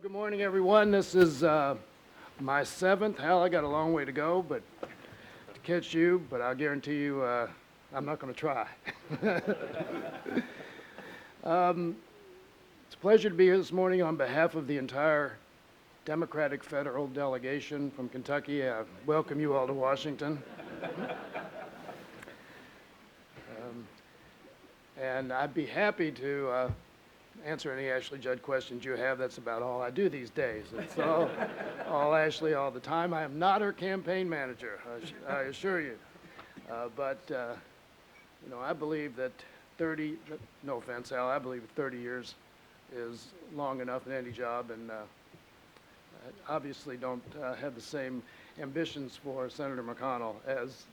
Good morning, everyone. This is my seventh. Hell, I got a long way to go, but to catch you. But I'll guarantee you, I'm not going to try. It's a pleasure to be here this morning on behalf of the entire Democratic federal delegation from Kentucky. I welcome you all to Washington. And I'd be happy to answer any Ashley Judd questions you have. That's about all I do these days. It's all Ashley all the time. I am not her campaign manager, I assure you. I believe that 30, no offense, Al, I believe 30 years is long enough in any job, and I obviously don't have the same ambitions for Senator McConnell as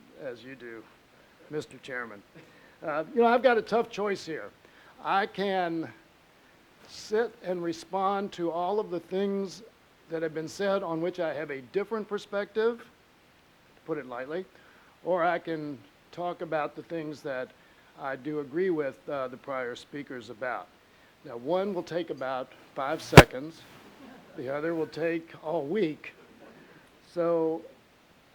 you do, Mr. Chairman. I've got a tough choice here. I can sit and respond to all of the things that have been said on which I have a different perspective, to put it lightly, or I can talk about the things that I do agree with the prior speakers about. Now, one will take about 5 seconds. The other will take all week. So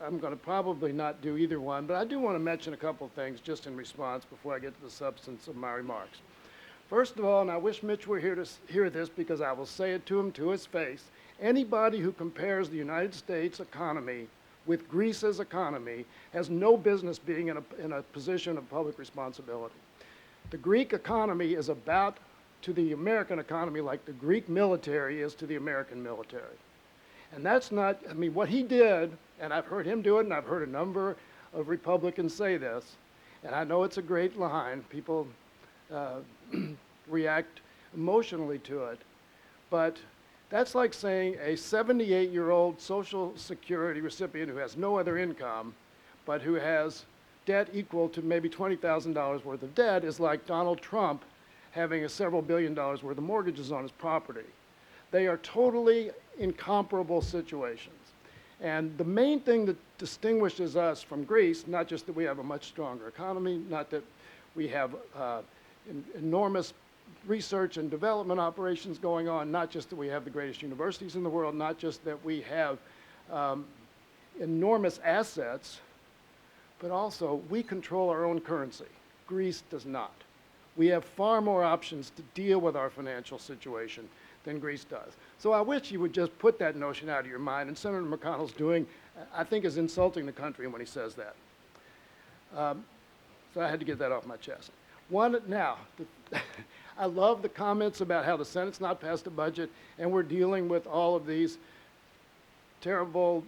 I'm going to probably not do either one, but I do want to mention a couple of things just in response before I get to the substance of my remarks. First of all, and I wish Mitch were here to hear this because I will say it to him to his face, anybody who compares the United States economy with Greece's economy has no business being in a position of public responsibility. The Greek economy is about to the American economy like the Greek military is to the American military. And that's not, what he did, and I've heard him do it, and I've heard a number of Republicans say this, and I know it's a great line. People react emotionally to it, but that's like saying a 78-year-old Social Security recipient who has no other income, but who has debt equal to maybe $20,000 worth of debt is like Donald Trump having several billion dollars worth of mortgages on his property. They are totally incomparable situations. And the main thing that distinguishes us from Greece, not just that we have a much stronger economy, not that we have enormous research and development operations going on, not just that we have the greatest universities in the world, not just that we have enormous assets, but also we control our own currency. Greece does not. We have far more options to deal with our financial situation than Greece does. So I wish you would just put that notion out of your mind, and Senator McConnell's doing, I think, is insulting the country when he says that. So I had to get that off my chest. I love the comments about how the Senate's not passed a budget and we're dealing with all of these terrible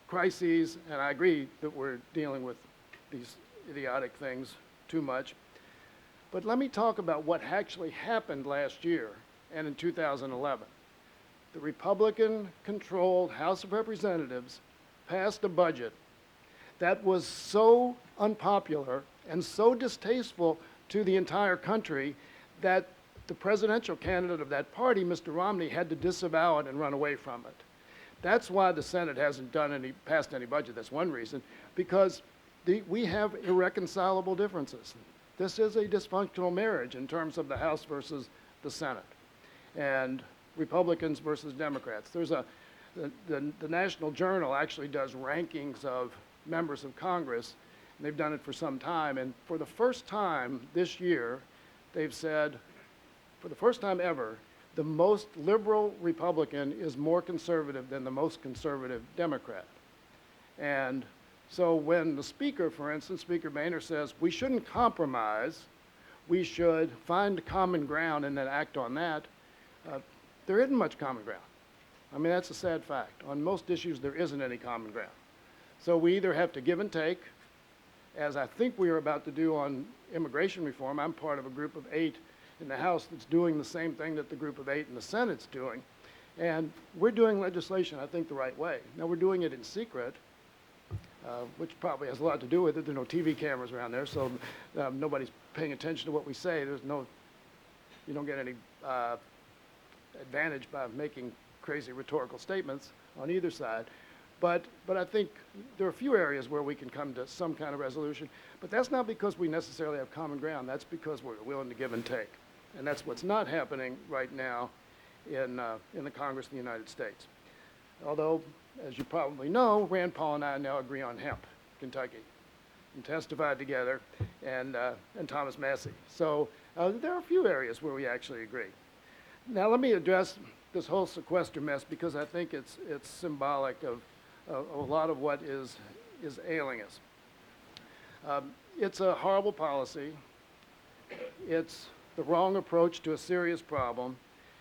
crises, and I agree that we're dealing with these idiotic things too much. But let me talk about what actually happened last year and in 2011. The Republican-controlled House of Representatives passed a budget that was so unpopular and so distasteful to the entire country that the presidential candidate of that party, Mr. Romney, had to disavow it and run away from it. That's why the Senate hasn't passed any budget. That's one reason, because we have irreconcilable differences. This is a dysfunctional marriage in terms of the House versus the Senate, and Republicans versus Democrats. The National Journal actually does rankings of members of Congress, and they've done it for some time, and for the first time this year, they've said, for the first time ever, the most liberal Republican is more conservative than the most conservative Democrat. And so when the Speaker, for instance, Speaker Boehner says, we shouldn't compromise, we should find common ground and then act on that, there isn't much common ground. That's a sad fact. On most issues, there isn't any common ground. So we either have to give and take, as I think we are about to do on immigration reform. I'm part of a group of 8 in the House that's doing the same thing that the group of 8 in the Senate's doing. And we're doing legislation, I think, the right way. Now, we're doing it in secret, which probably has a lot to do with it. There are no TV cameras around there, so nobody's paying attention to what we say. You don't get any advantage by making crazy rhetorical statements on either side. But I think there are a few areas where we can come to some kind of resolution. But that's not because we necessarily have common ground. That's because we're willing to give and take. And that's what's not happening right now in the Congress of the United States. Although, as you probably know, Rand Paul and I now agree on hemp, Kentucky, and testified together, and Thomas Massey. So there are a few areas where we actually agree. Now let me address this whole sequester mess because I think it's symbolic of a lot of what is ailing us. It's a horrible policy. It's the wrong approach to a serious problem,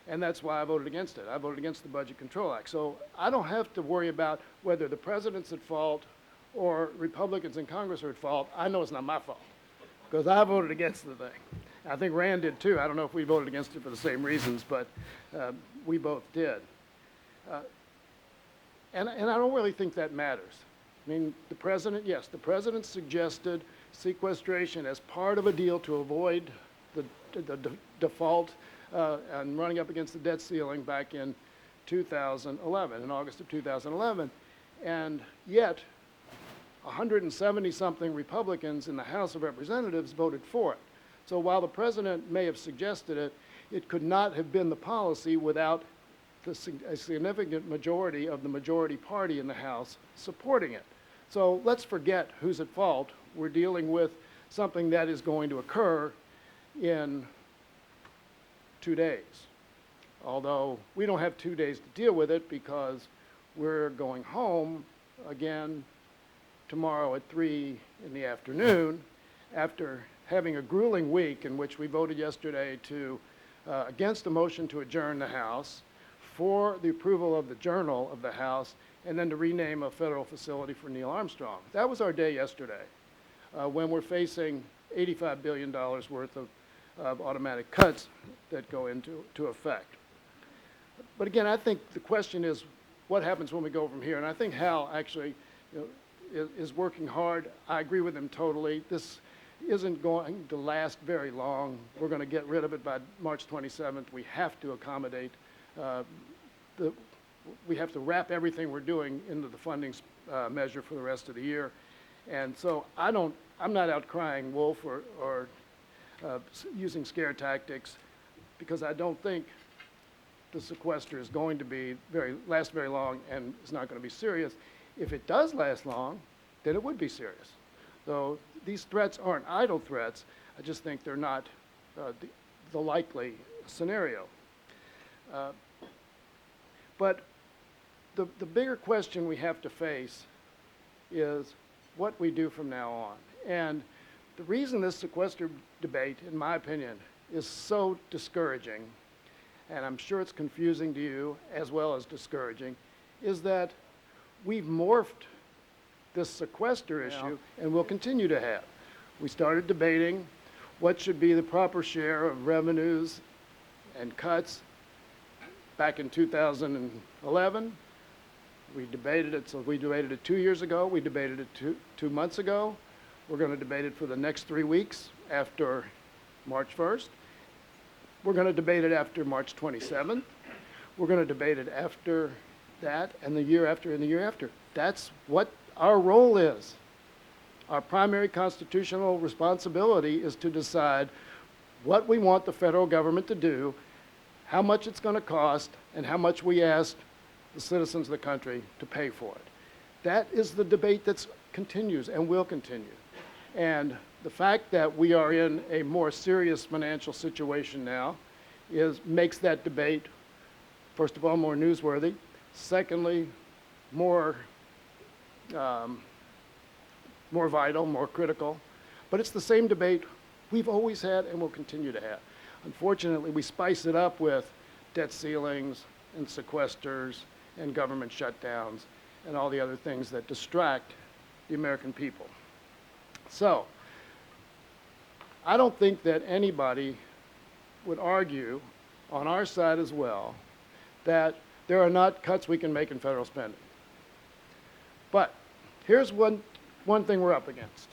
and that's why I voted against it. I voted against the Budget Control Act. So I don't have to worry about whether the president's at fault or Republicans in Congress are at fault. I know it's not my fault because I voted against the thing. I think Rand did too. I don't know if we voted against it for the same reasons, but we both did. And I don't really think that matters. I mean, the president, yes, the president suggested sequestration as part of a deal to avoid the default and running up against the debt ceiling back in 2011, in August of 2011. And yet, 170-something Republicans in the House of Representatives voted for it. So while the president may have suggested it, it could not have been the policy without a significant majority of the majority party in the House supporting it. So let's forget who's at fault. We're dealing with something that is going to occur in 2 days. Although we don't have 2 days to deal with it because we're going home again tomorrow at 3 in the afternoon after having a grueling week in which we voted yesterday against a motion to adjourn the House, for the approval of the Journal of the House, and then to rename a federal facility for Neil Armstrong. That was our day yesterday, when we're facing $85 billion worth of automatic cuts that go into effect. But again, I think the question is, what happens when we go from here? And I think Hal actually is working hard. I agree with him totally. This isn't going to last very long. We're going to get rid of it by March 27th. We have to accommodate we have to wrap everything we're doing into the funding measure for the rest of the year. And so I'm not out crying wolf or using scare tactics because I don't think the sequester is going to last very long and it's not going to be serious. If it does last long, then it would be serious. So these threats aren't idle threats. I just think they're not the likely scenario. But the bigger question we have to face is what we do from now on. And the reason this sequester debate, in my opinion, is so discouraging, and I'm sure it's confusing to you as well as discouraging, is that we've morphed this sequester issue and will continue to have. We started debating what should be the proper share of revenues and cuts back in 2011. We debated it, so we debated it 2 years ago. We debated it two months ago. We're going to debate it for the next 3 weeks after March 1st. We're going to debate it after March 27th. We're going to debate it after that and the year after and the year after. That's what our role is. Our primary constitutional responsibility is to decide what we want the federal government to do, how much it's going to cost, and how much we ask the citizens of the country to pay for it. That is the debate that continues and will continue. And the fact that we are in a more serious financial situation now makes that debate, first of all, more newsworthy. Secondly, more vital, more critical. But it's the same debate we've always had and will continue to have. Unfortunately, we spice it up with debt ceilings and sequesters and government shutdowns and all the other things that distract the American people. So, I don't think that anybody would argue on our side as well that there are not cuts we can make in federal spending. But here's one thing we're up against.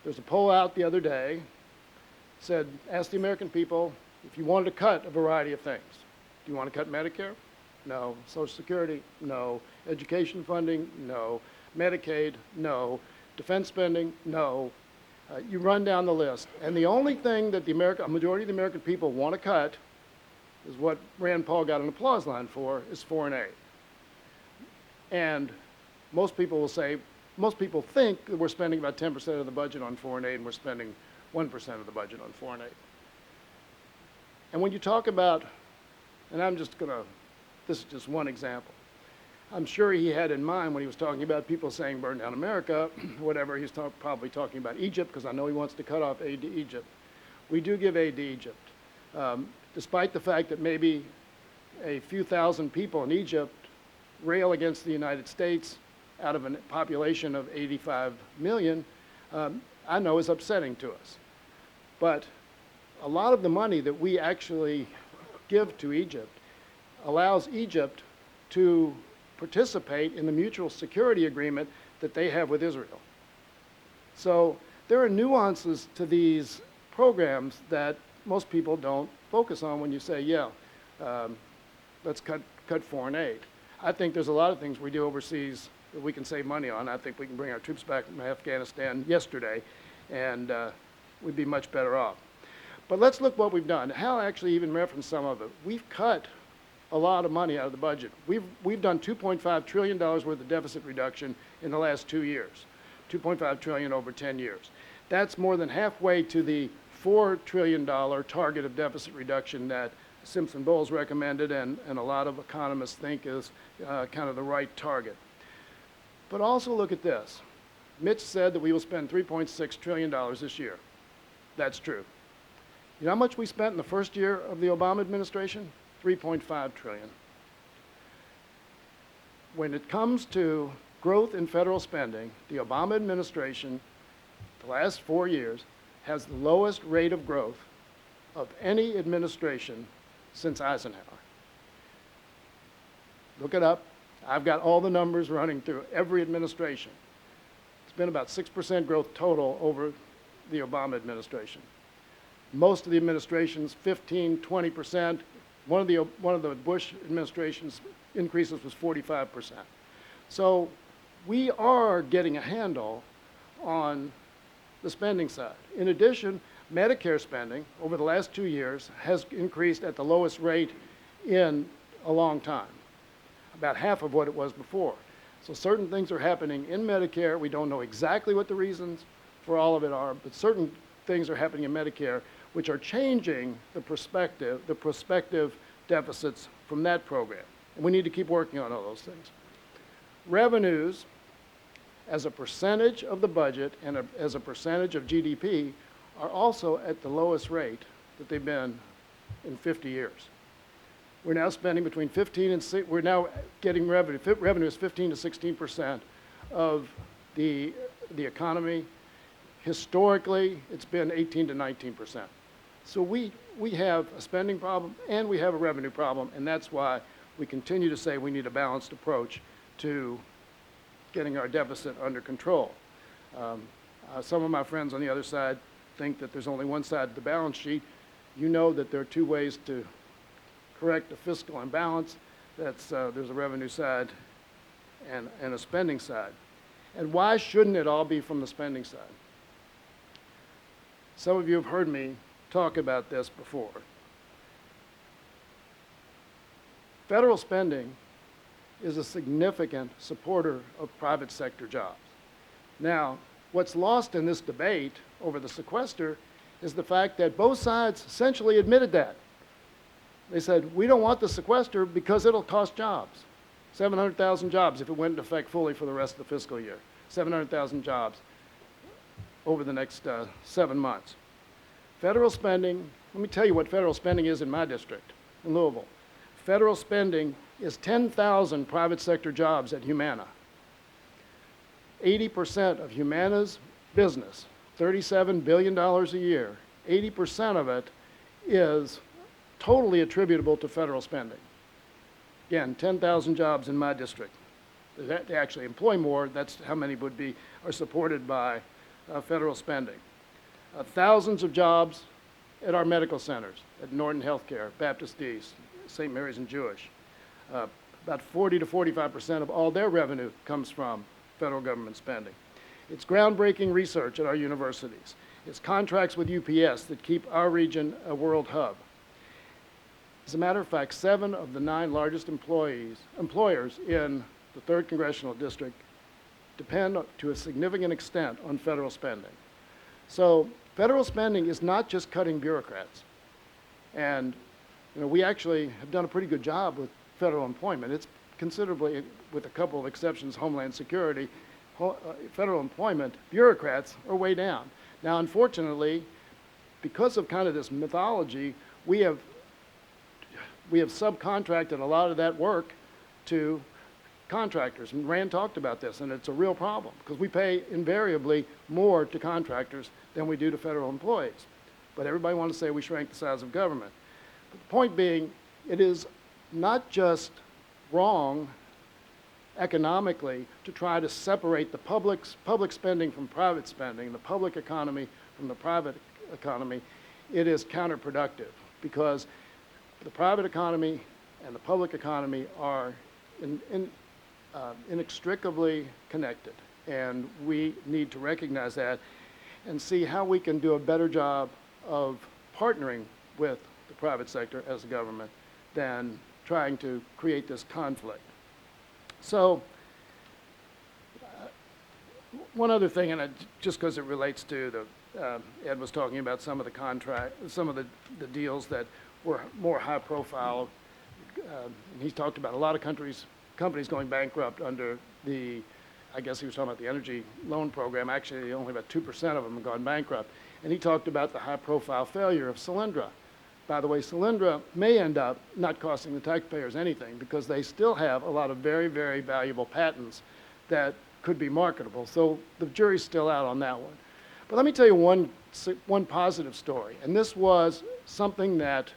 There's a poll out the other day, said, ask the American people if you wanted to cut a variety of things. Do you want to cut Medicare? No. Social Security? No. Education funding? No. Medicaid? No. Defense spending? No. You run down the list. And the only thing that a majority of the American people want to cut is what Rand Paul got an applause line for, is foreign aid. And most people will say, most people think that we're spending about 10% of the budget on foreign aid and we're spending 1% of the budget on foreign aid. And when you talk about, and I'm just gonna, this is just one example. I'm sure he had in mind when he was talking about people saying burn down America, whatever, he's probably talking about Egypt, because I know he wants to cut off aid to Egypt. We do give aid to Egypt. Despite the fact that maybe a few thousand people in Egypt rail against the United States out of a population of 85 million, I know is upsetting to us. But a lot of the money that we actually give to Egypt allows Egypt to participate in the mutual security agreement that they have with Israel. So there are nuances to these programs that most people don't focus on when you say, yeah, let's cut foreign aid. I think there's a lot of things we do overseas that we can save money on. I think we can bring our troops back from Afghanistan yesterday, and we'd be much better off. But let's look what we've done. Hal actually even referenced some of it. We've cut a lot of money out of the budget. We've done $2.5 trillion worth of deficit reduction in the last 2 years, $2.5 trillion over 10 years. That's more than halfway to the $4 trillion target of deficit reduction that Simpson-Bowles recommended and a lot of economists think is kind of the right target. But also look at this. Mitch said that we will spend $3.6 trillion this year. That's true. You know how much we spent in the first year of the Obama administration? $3.5 trillion. When it comes to growth in federal spending, the Obama administration, the last 4 years, has the lowest rate of growth of any administration since Eisenhower. Look it up. I've got all the numbers running through every administration. It's been about 6% growth total over the Obama administration. Most of the administrations, 15, 20%. One of the Bush administration's increases was 45%. So we are getting a handle on the spending side. In addition, Medicare spending over the last 2 years has increased at the lowest rate in a long time, about half of what it was before. So certain things are happening in Medicare. We don't know exactly what the reasons for all of it are, but certain things are happening in Medicare which are changing the prospective deficits from that program. And we need to keep working on all those things. Revenues, as a percentage of the budget and as a percentage of GDP, are also at the lowest rate that they've been in 50 years. We're now spending between 15 and we're now getting revenue. Revenue is 15 to 16% of the economy. Historically, it's been 18 to 19%. So we have a spending problem and we have a revenue problem, and that's why we continue to say we need a balanced approach to getting our deficit under control. Some of my friends on the other side think that there's only one side of the balance sheet. You know that there are two ways to correct a fiscal imbalance. There's a revenue side and a spending side. And why shouldn't it all be from the spending side? Some of you have heard me talk about this before. Federal spending is a significant supporter of private sector jobs. Now, what's lost in this debate over the sequester is the fact that both sides essentially admitted that. They said, we don't want the sequester because it'll cost jobs. 700,000 jobs if it went into effect fully for the rest of the fiscal year. 700,000 jobs over the next 7 months. Federal spending, let me tell you what federal spending is in my district, in Louisville. Federal spending is 10,000 private sector jobs at Humana. 80% of Humana's business, $37 billion a year, 80% of it is totally attributable to federal spending. Again, 10,000 jobs in my district. They actually employ more. That's how many are supported by federal spending. Thousands of jobs at our medical centers, at Norton Healthcare, Baptist East, St. Mary's and Jewish. About 40 to 45% of all their revenue comes from federal government spending. It's groundbreaking research at our universities. It's contracts with UPS that keep our region a world hub. As a matter of fact, 7 of the 9 largest employers in the 3rd Congressional District depend to a significant extent on federal spending. So federal spending is not just cutting bureaucrats. And we actually have done a pretty good job with federal employment. It's considerably, with a couple of exceptions, Homeland Security, federal employment, bureaucrats are way down. Now, unfortunately, because of kind of this mythology, we have subcontracted a lot of that work to contractors. And Rand talked about this, and it's a real problem because we pay invariably more to contractors than we do to federal employees. But everybody wants to say we shrank the size of government. But the point being, it is not just wrong economically to try to separate the public spending from private spending, the public economy from the private economy. It is counterproductive because the private economy and the public economy are inextricably connected, and we need to recognize that and see how we can do a better job of partnering with the private sector as a government than trying to create this conflict. So one other thing, and just because it relates to the, Ed was talking about some of the deals that were more high profile. He talked about a lot of companies going bankrupt under the, I guess he was talking about the energy loan program. Actually, only about 2% of them have gone bankrupt. And he talked about the high profile failure of Solyndra. By the way, Solyndra may end up not costing the taxpayers anything because they still have a lot of very, very valuable patents that could be marketable. So the jury's still out on that one. But let me tell you one positive story. And this was something that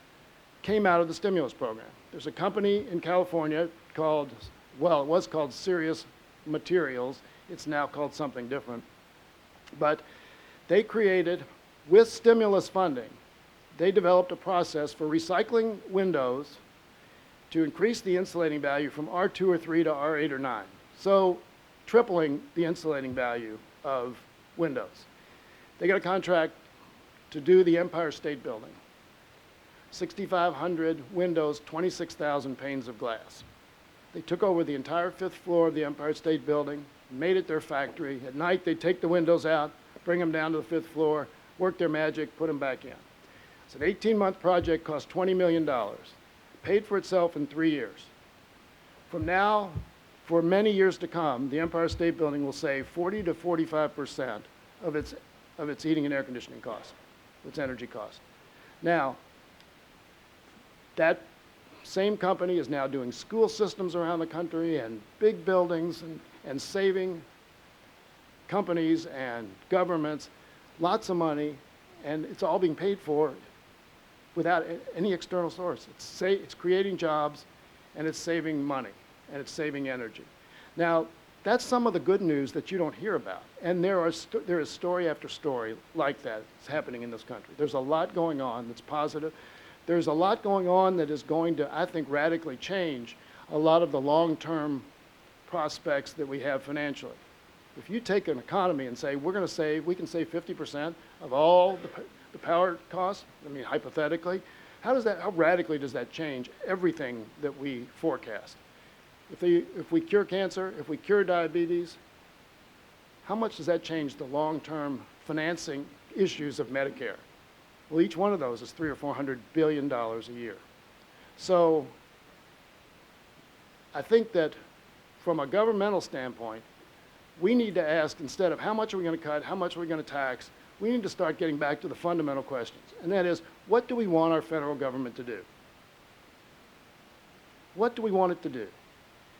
came out of the stimulus program. There's a company in California called, well, it was called Serious Materials. It's now called something different. But they created, with stimulus funding, they developed a process for recycling windows to increase the insulating value from R2 or 3 to R8 or 9. So tripling the insulating value of windows. They got a contract to do the Empire State Building. 6,500 windows, 26,000 panes of glass. They took over the entire 5th floor of the Empire State Building, made it their factory. At night, they'd take the windows out, bring them down to the 5th floor, work their magic, put them back in. It's an 18-month project, cost $20 million, paid for itself in 3 years. From now, for many years to come, the Empire State Building will save 40 to 45% of its heating and air conditioning costs, its energy costs. Now, that same company is now doing school systems around the country and big buildings and saving companies and governments lots of money, and it's all being paid for without any external source. It's creating jobs, and it's saving money, and it's saving energy. Now, that's some of the good news that you don't hear about, and there is story after story like that that's happening in this country. There's a lot going on that's positive. There's a lot going on that is going to, I think, radically change a lot of the long-term prospects that we have financially. If you take an economy and say, we can save 50% of all the power costs, I mean, hypothetically, how radically does that change everything that we forecast? If we cure cancer, if we cure diabetes, how much does that change the long-term financing issues of Medicare? Well, each one of those is $300 or $400 billion a year. So I think that from a governmental standpoint, we need to ask, instead of how much are we going to cut, how much are we going to tax, we need to start getting back to the fundamental questions. And that is, what do we want our federal government to do? What do we want it to do?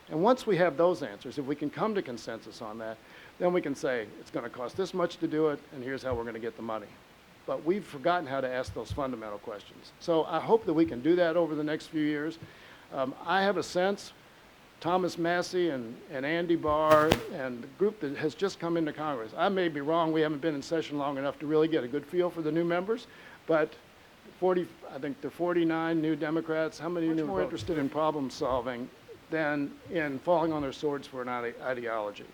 And once we have those answers, if we can come to consensus on that, then we can say, it's going to cost this much to do it, and here's how we're going to get the money. But we've forgotten how to ask those fundamental questions. So I hope that we can do that over the next few years. I have a sense, Thomas Massey and Andy Barr and the group that has just come into Congress, I may be wrong, we haven't been in session long enough to really get a good feel for the new members, but I think there are 49 new Democrats. How many new more interested in problem solving than in falling on their swords for an ideology?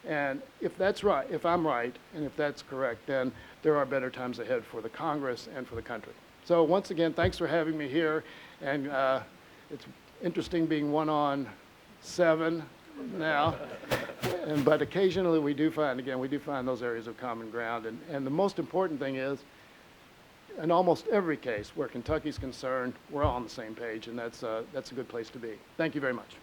And if that's right, if I'm right, and if that's correct, then there are better times ahead for the Congress and for the country. So once again, thanks for having me here. And it's interesting being 1 on 7 now. But occasionally we do find those areas of common ground. And the most important thing is, in almost every case where Kentucky's concerned, we're all on the same page, and that's a good place to be. Thank you very much.